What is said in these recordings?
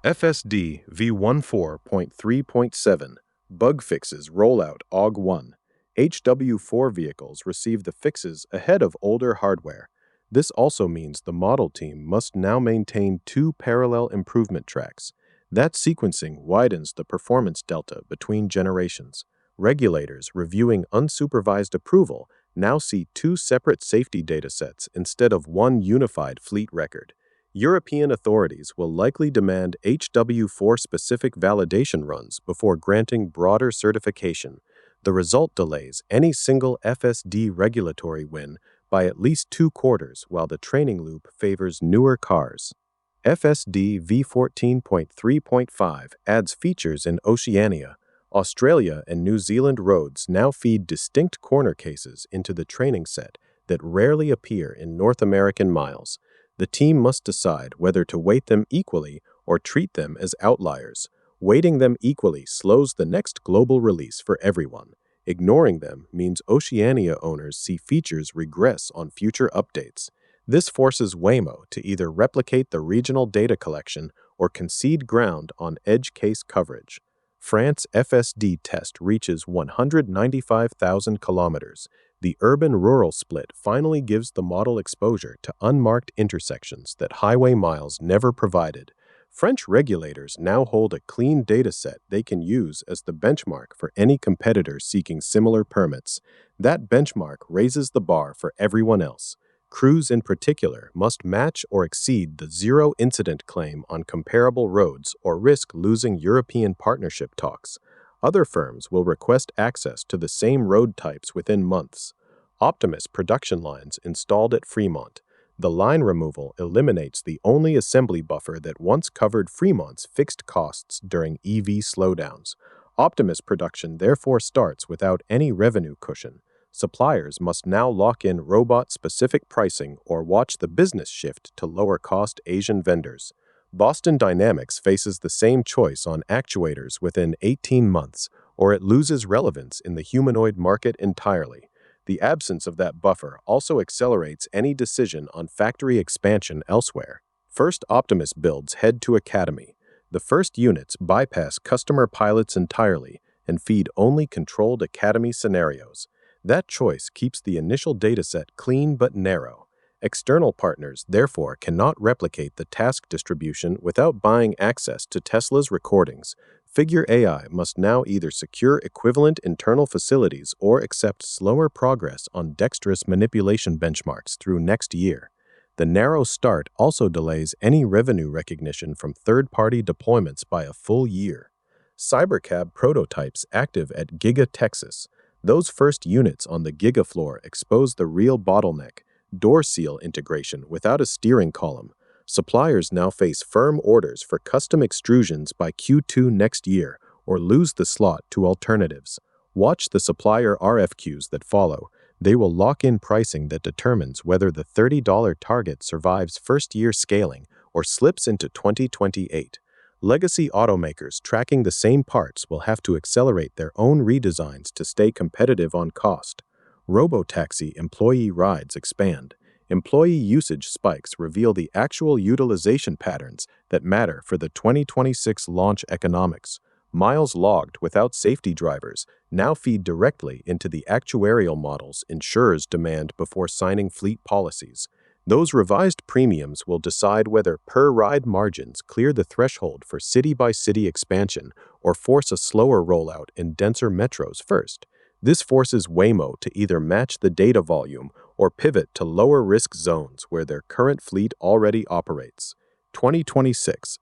FSD v14.3.7 Bug Fixes Rollout AUG1. HW4 vehicles receive the fixes ahead of older hardware. This also means the model team must now maintain two parallel improvement tracks. That sequencing widens the performance delta between generations. Regulators reviewing unsupervised approval now see two separate safety datasets instead of one unified fleet record. European authorities will likely demand HW4-specific validation runs before granting broader certification. The result delays any single FSD regulatory win by at least 2 quarters, while the training loop favors newer cars. FSD v14.3.5 adds features in Oceania. Australia and New Zealand roads now feed distinct corner cases into the training set that rarely appear in North American miles. The team must decide whether to weight them equally or treat them as outliers. Weighting them equally slows the next global release for everyone. Ignoring them means Oceania owners see features regress on future updates. This forces Waymo to either replicate the regional data collection or concede ground on edge case coverage. France's FSD test reaches 195,000 kilometers. The urban-rural split finally gives the model exposure to unmarked intersections that highway miles never provided. French regulators now hold a clean dataset they can use as the benchmark for any competitor seeking similar permits. That benchmark raises the bar for everyone else. Crews in particular must match or exceed the zero-incident claim on comparable roads or risk losing European partnership talks. Other firms will request access to the same road types within months. Optimus production lines installed at Fremont. The line removal eliminates the only assembly buffer that once covered Fremont's fixed costs during EV slowdowns. Optimus production therefore starts without any revenue cushion. Suppliers must now lock in robot-specific pricing or watch the business shift to lower-cost Asian vendors. Boston Dynamics faces the same choice on actuators within 18 months, or it loses relevance in the humanoid market entirely. The absence of that buffer also accelerates any decision on factory expansion elsewhere. First Optimus builds head to Academy. The first units bypass customer pilots entirely and feed only controlled Academy scenarios. That choice keeps the initial dataset clean but narrow. External partners, therefore, cannot replicate the task distribution without buying access to Tesla's recordings. Figure AI must now either secure equivalent internal facilities or accept slower progress on dexterous manipulation benchmarks through next year. The narrow start also delays any revenue recognition from third-party deployments by a full year. Cybercab prototypes active at Giga Texas. Those first units on the Giga floor expose the real bottleneck: door seal integration without a steering column. Suppliers now face firm orders for custom extrusions by Q2 next year or lose the slot to alternatives. Watch the supplier RFQs that follow. They will lock in pricing that determines whether the $30 target survives first-year scaling or slips into 2028. Legacy automakers tracking the same parts will have to accelerate their own redesigns to stay competitive on cost. Robotaxi employee rides expand. Employee usage spikes reveal the actual utilization patterns that matter for the 2026 launch economics. Miles logged without safety drivers now feed directly into the actuarial models insurers demand before signing fleet policies. Those revised premiums will decide whether per-ride margins clear the threshold for city-by-city expansion or force a slower rollout in denser metros first. This forces Waymo to either match the data volume or pivot to lower-risk zones where their current fleet already operates. 2026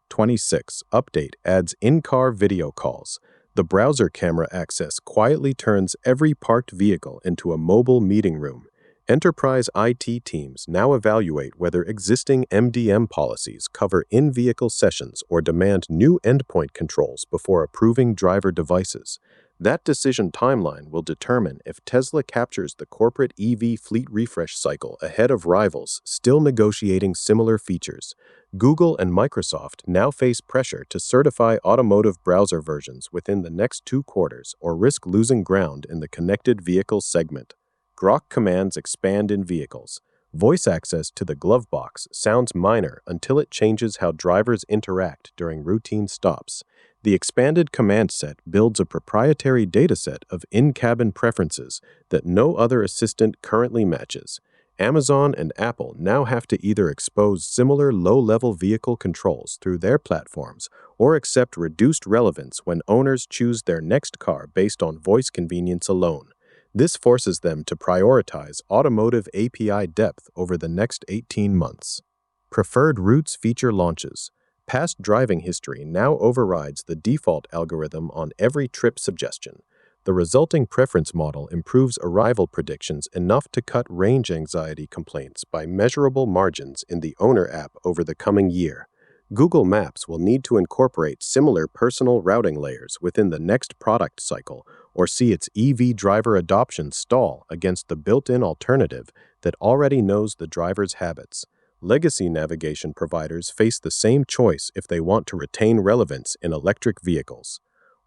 update adds in-car video calls. The browser camera access quietly turns every parked vehicle into a mobile meeting room. Enterprise IT teams now evaluate whether existing MDM policies cover in-vehicle sessions or demand new endpoint controls before approving driver devices. That decision timeline will determine if Tesla captures the corporate EV fleet refresh cycle ahead of rivals still negotiating similar features. Google and Microsoft now face pressure to certify automotive browser versions within the next 2 quarters or risk losing ground in the connected vehicle segment. Grok commands expand in vehicles. Voice access to the glove box sounds minor until it changes how drivers interact during routine stops. The expanded command set builds a proprietary dataset of in-cabin preferences that no other assistant currently matches. Amazon and Apple now have to either expose similar low-level vehicle controls through their platforms or accept reduced relevance when owners choose their next car based on voice convenience alone. This forces them to prioritize automotive API depth over the next 18 months. Preferred routes feature launches. Past driving history now overrides the default algorithm on every trip suggestion. The resulting preference model improves arrival predictions enough to cut range anxiety complaints by measurable margins in the owner app over the coming year. Google Maps will need to incorporate similar personal routing layers within the next product cycle or see its EV driver adoption stall against the built-in alternative that already knows the driver's habits. Legacy navigation providers face the same choice if they want to retain relevance in electric vehicles.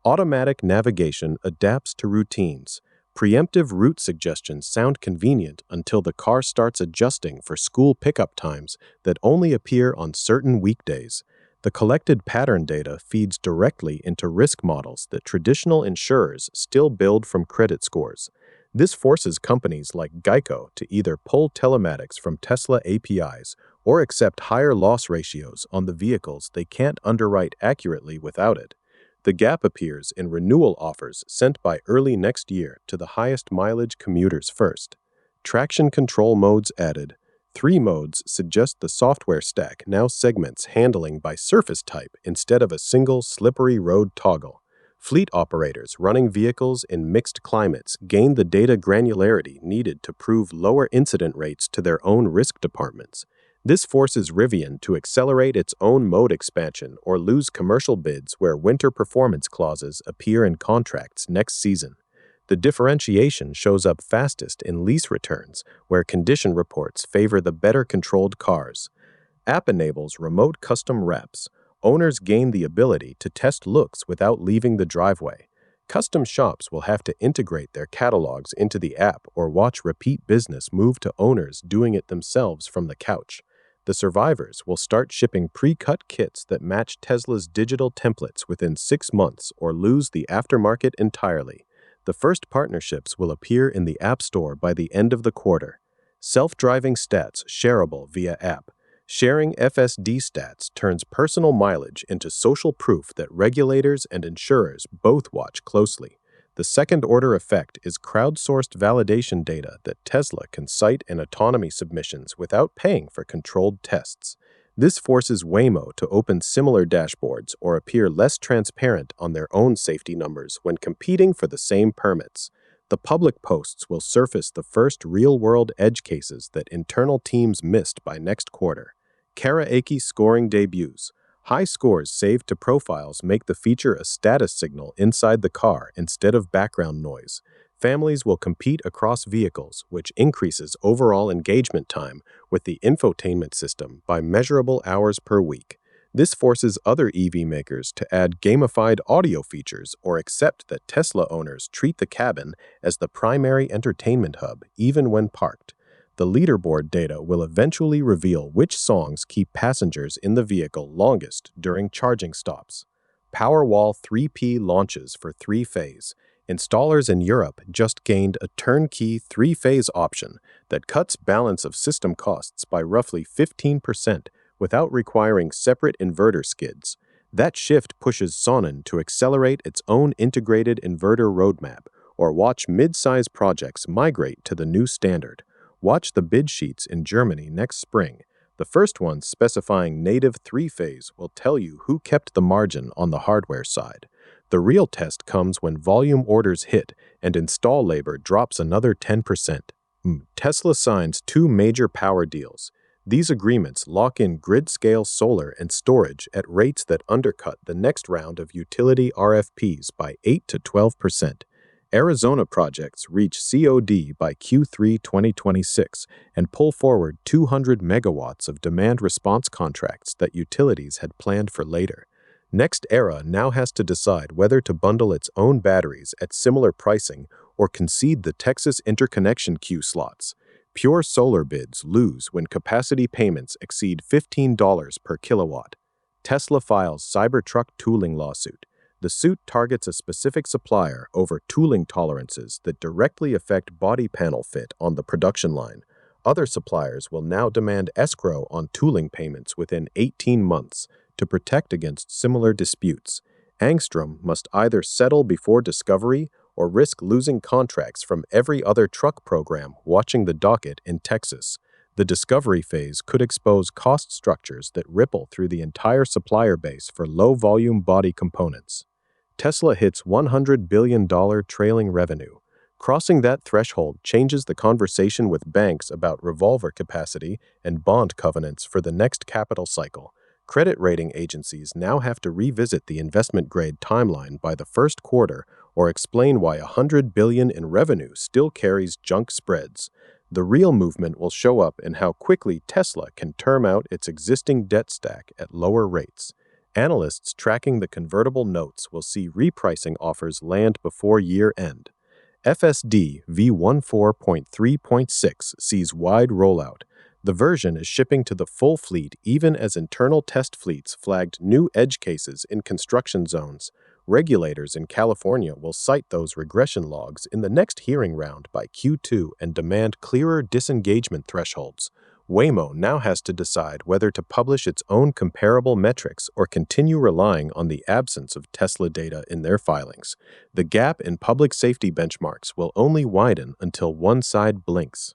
Automatic navigation adapts to routines. Preemptive route suggestions sound convenient until the car starts adjusting for school pickup times that only appear on certain weekdays. The collected pattern data feeds directly into risk models that traditional insurers still build from credit scores. This forces companies like Geico to either pull telematics from Tesla APIs or accept higher loss ratios on the vehicles they can't underwrite accurately without it. The gap appears in renewal offers sent by early next year to the highest mileage commuters first. Traction control modes added. 3 modes suggest the software stack now segments handling by surface type instead of a single slippery road toggle. Fleet operators running vehicles in mixed climates gain the data granularity needed to prove lower incident rates to their own risk departments. This forces Rivian to accelerate its own mode expansion or lose commercial bids where winter performance clauses appear in contracts next season. The differentiation shows up fastest in lease returns, where condition reports favor the better-controlled cars. App enables remote custom wraps. Owners gain the ability to test looks without leaving the driveway. Custom shops will have to integrate their catalogs into the app or watch repeat business move to owners doing it themselves from the couch. The survivors will start shipping pre-cut kits that match Tesla's digital templates within 6 months or lose the aftermarket entirely. The first partnerships will appear in the App Store by the end of the quarter. Self-driving stats shareable via app. Sharing FSD stats turns personal mileage into social proof that regulators and insurers both watch closely. The second-order effect is crowdsourced validation data that Tesla can cite in autonomy submissions without paying for controlled tests. This forces Waymo to open similar dashboards or appear less transparent on their own safety numbers when competing for the same permits. The public posts will surface the first real-world edge cases that internal teams missed by next quarter. Karaoke scoring debuts. High scores saved to profiles make the feature a status signal inside the car instead of background noise. Families will compete across vehicles, which increases overall engagement time with the infotainment system by measurable hours per week. This forces other EV makers to add gamified audio features or accept that Tesla owners treat the cabin as the primary entertainment hub, even when parked. The leaderboard data will eventually reveal which songs keep passengers in the vehicle longest during charging stops. Powerwall 3P launches for 3-phase. Installers in Europe just gained a turnkey 3-phase option that cuts balance of system costs by roughly 15% without requiring separate inverter skids. That shift pushes Sonnen to accelerate its own integrated inverter roadmap or watch mid-size projects migrate to the new standard. Watch the bid sheets in Germany next spring. The first one specifying native 3-phase will tell you who kept the margin on the hardware side. The real test comes when volume orders hit and install labor drops another 10%. Tesla signs 2 major power deals. These agreements lock in grid-scale solar and storage at rates that undercut the next round of utility RFPs by 8 to 12%. Arizona projects reach COD by Q3 2026 and pull forward 200 megawatts of demand response contracts that utilities had planned for later. NextEra now has to decide whether to bundle its own batteries at similar pricing or concede the Texas interconnection queue slots. Pure solar bids lose when capacity payments exceed $15 per kilowatt. Tesla files Cybertruck tooling lawsuit. The suit targets a specific supplier over tooling tolerances that directly affect body panel fit on the production line. Other suppliers will now demand escrow on tooling payments within 18 months to protect against similar disputes. Angstrom must either settle before discovery or risk losing contracts from every other truck program watching the docket in Texas. The discovery phase could expose cost structures that ripple through the entire supplier base for low-volume body components. Tesla hits $100 billion trailing revenue. Crossing that threshold changes the conversation with banks about revolver capacity and bond covenants for the next capital cycle. Credit rating agencies now have to revisit the investment-grade timeline by the first quarter or explain why $100 billion in revenue still carries junk spreads. The real movement will show up in how quickly Tesla can term out its existing debt stack at lower rates. Analysts tracking the convertible notes will see repricing offers land before year-end. FSD v14.3.7 sees wide rollout. The version is shipping to the full fleet even as internal test fleets flagged new edge cases in construction zones. Regulators in California will cite those regression logs in the next hearing round by Q2 and demand clearer disengagement thresholds. Waymo now has to decide whether to publish its own comparable metrics or continue relying on the absence of Tesla data in their filings. The gap in public safety benchmarks will only widen until one side blinks.